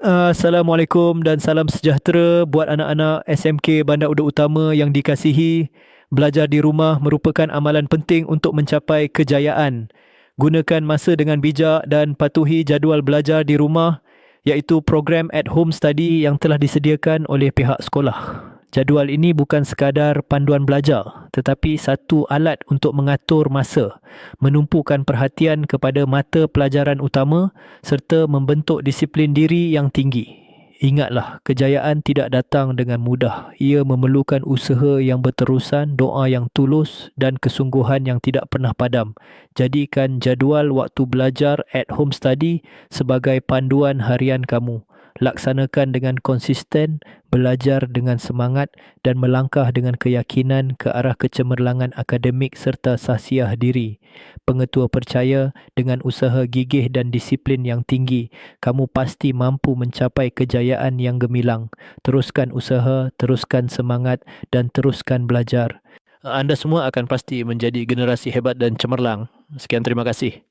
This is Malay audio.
Assalamualaikum dan salam sejahtera buat anak-anak SMK Bandar Udok Utama yang dikasihi. Belajar di rumah merupakan amalan penting untuk mencapai kejayaan. Gunakan masa dengan bijak dan patuhi jadual belajar di rumah, iaitu program at home study yang telah disediakan oleh pihak sekolah. Jadual ini bukan sekadar panduan belajar, tetapi satu alat untuk mengatur masa, menumpukan perhatian kepada mata pelajaran utama serta membentuk disiplin diri yang tinggi. Ingatlah, kejayaan tidak datang dengan mudah. Ia memerlukan usaha yang berterusan, doa yang tulus dan kesungguhan yang tidak pernah padam. Jadikan jadual waktu belajar at home study sebagai panduan harian kamu. Laksanakan dengan konsisten, belajar dengan semangat dan melangkah dengan keyakinan ke arah kecemerlangan akademik serta sahsiah diri. Pengetua percaya dengan usaha gigih dan disiplin yang tinggi, kamu pasti mampu mencapai kejayaan yang gemilang. Teruskan usaha, teruskan semangat dan teruskan belajar. Anda semua akan pasti menjadi generasi hebat dan cemerlang. Sekian, terima kasih.